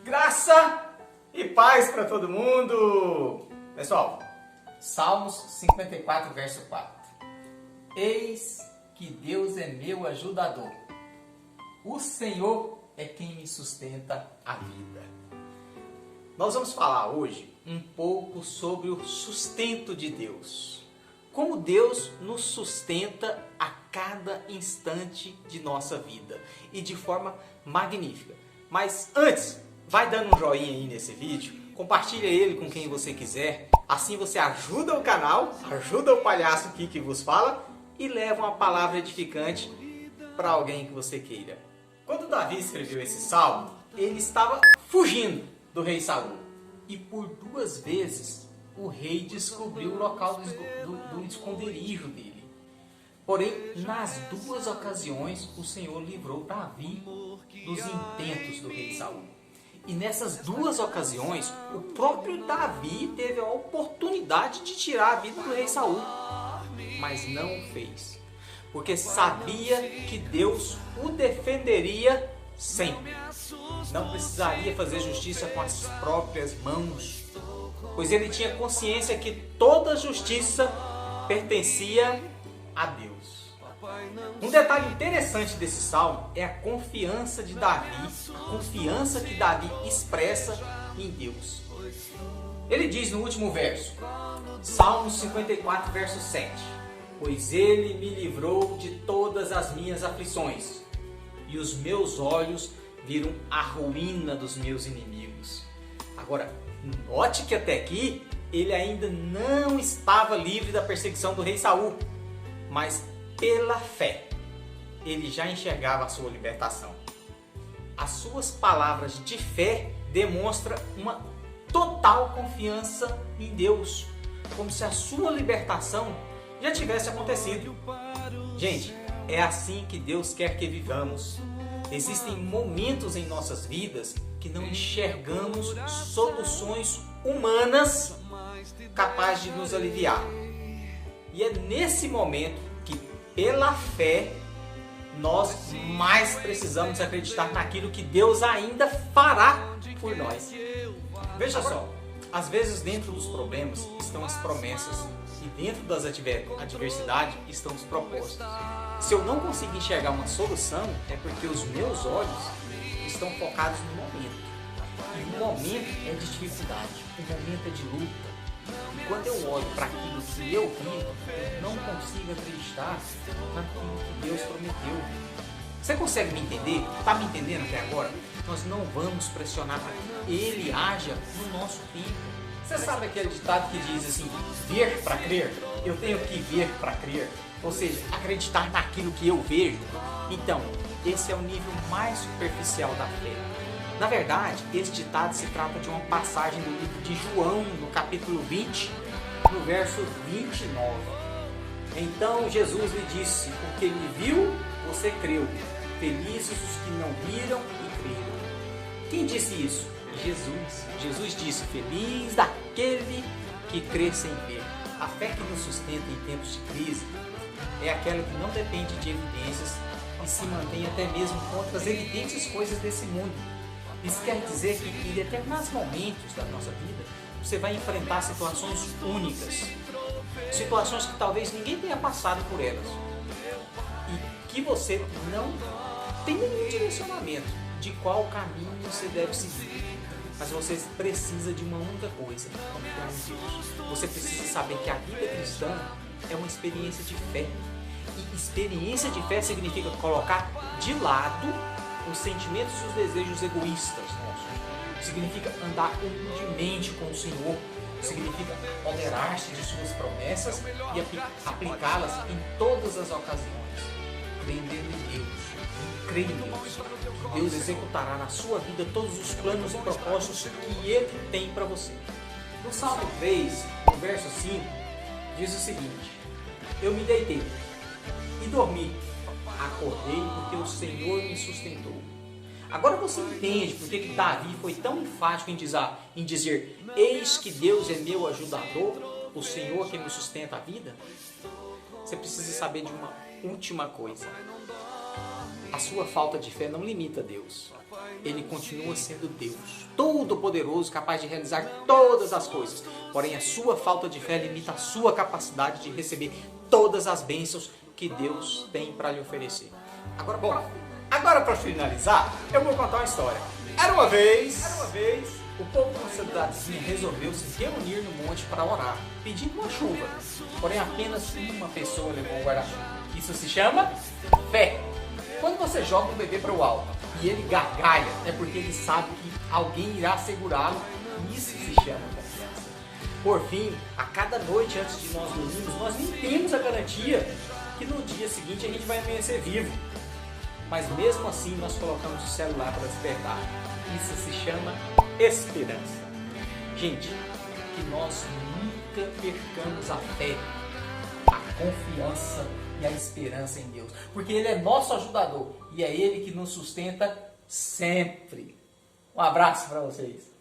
Graça e paz para todo mundo! Pessoal, Salmos 54, verso 4. Eis que Deus é meu ajudador. O Senhor é quem me sustenta a vida. Nós vamos falar hoje um pouco sobre o sustento de Deus. Como Deus nos sustenta a cada instante de nossa vida e de forma magnífica. Mas antes, vai dando um joinha aí nesse vídeo, compartilha ele com quem você quiser, assim você ajuda o canal, ajuda o palhaço aqui que vos fala e leva uma palavra edificante para alguém que você queira. Quando Davi escreveu esse salmo, ele estava fugindo do rei Saul e por 2 vezes o rei descobriu o local do esconderijo dele. Porém, nas 2 ocasiões, o Senhor livrou Davi dos intentos do rei Saul. E nessas 2 ocasiões, o próprio Davi teve a oportunidade de tirar a vida do rei Saul, mas não o fez, porque sabia que Deus o defenderia sempre. Não precisaria fazer justiça com as próprias mãos, pois ele tinha consciência que toda justiça pertencia a Deus. Um detalhe interessante desse salmo é a confiança de Davi, a confiança que Davi expressa em Deus. Ele diz no último verso, Salmo 54, verso 7, pois ele me livrou de todas as minhas aflições, e os meus olhos viram a ruína dos meus inimigos. Agora, note que até aqui ele ainda não estava livre da perseguição do rei Saul, mas pela fé ele já enxergava a sua libertação. As suas palavras de fé demonstram uma total confiança em Deus, como se a sua libertação já tivesse acontecido. Gente, é assim que Deus quer que vivamos. Existem momentos em nossas vidas que não enxergamos soluções humanas capazes de nos aliviar. E é nesse momento que, pela fé, nós mais precisamos acreditar naquilo que Deus ainda fará por nós. Veja só, às vezes dentro dos problemas estão as promessas e dentro das adversidades estão os propósitos. Se eu não consigo enxergar uma solução, é porque os meus olhos estão focados no momento. E o momento é de dificuldade, o momento é de luta. E quando eu olho para aquilo que eu vivo, eu não consigo acreditar naquilo que Deus prometeu. Você consegue me entender? Está me entendendo até agora? Nós não vamos pressionar para que Ele haja no nosso tempo. Você sabe aquele ditado que diz assim, ver para crer? Eu tenho que ver para crer. Ou seja, acreditar naquilo que eu vejo. Então, esse é o nível mais superficial da fé. Na verdade, esse ditado se trata de uma passagem do livro de João, no capítulo 20, no verso 29. Então Jesus lhe disse, porque me viu, você creu. Felizes os que não viram e creram. Quem disse isso? Jesus. Jesus disse, feliz daquele que crê sem ver. A fé que nos sustenta em tempos de crise é aquela que não depende de evidências e se mantém até mesmo contra as evidentes coisas desse mundo. Isso quer dizer que em determinados momentos da nossa vida, você vai enfrentar situações únicas, situações que talvez ninguém tenha passado por elas e que você não tem nenhum direcionamento de qual caminho você deve seguir. Mas você precisa de uma única coisa, confiar em Deus. Você precisa saber que a vida cristã é uma experiência de fé. E experiência de fé significa colocar de lado os sentimentos e os desejos egoístas nossos. Significa andar humildemente com o Senhor. Significa apoderar-se de suas promessas e aplicá-las em todas as ocasiões. Crendo em Deus. Creia em Deus. Que Deus executará na sua vida todos os planos e propósitos que Ele tem para você. No Salmo 3, no verso 5, diz o seguinte, eu me deitei e dormi. Acordei porque o Senhor me sustentou. Agora você entende por que Davi foi tão enfático em dizer eis que Deus é meu ajudador, o Senhor que me sustenta a vida? Você precisa saber de uma última coisa. A sua falta de fé não limita Deus. Ele continua sendo Deus, todo-poderoso, capaz de realizar todas as coisas. Porém, a sua falta de fé limita a sua capacidade de receber todas as bênçãos que Deus tem para lhe oferecer. Agora para finalizar, eu vou contar uma história. Era uma vez, o povo de uma cidadezinha resolveu se reunir no monte para orar, pedindo uma chuva. Porém, apenas uma pessoa levou o guarda-chuva. Isso se chama fé. Quando você joga um bebê para o alto e ele gargalha, é porque ele sabe que alguém irá segurá-lo. Isso se chama confiança. Por fim, a cada noite antes de nós dormirmos, nós nem temos a garantia que no dia seguinte a gente vai amanhecer vivo. Mas mesmo assim nós colocamos o celular para despertar. Isso se chama esperança. Gente, que nós nunca percamos a fé, a confiança e a esperança em Deus. Porque Ele é nosso ajudador e é Ele que nos sustenta sempre. Um abraço para vocês.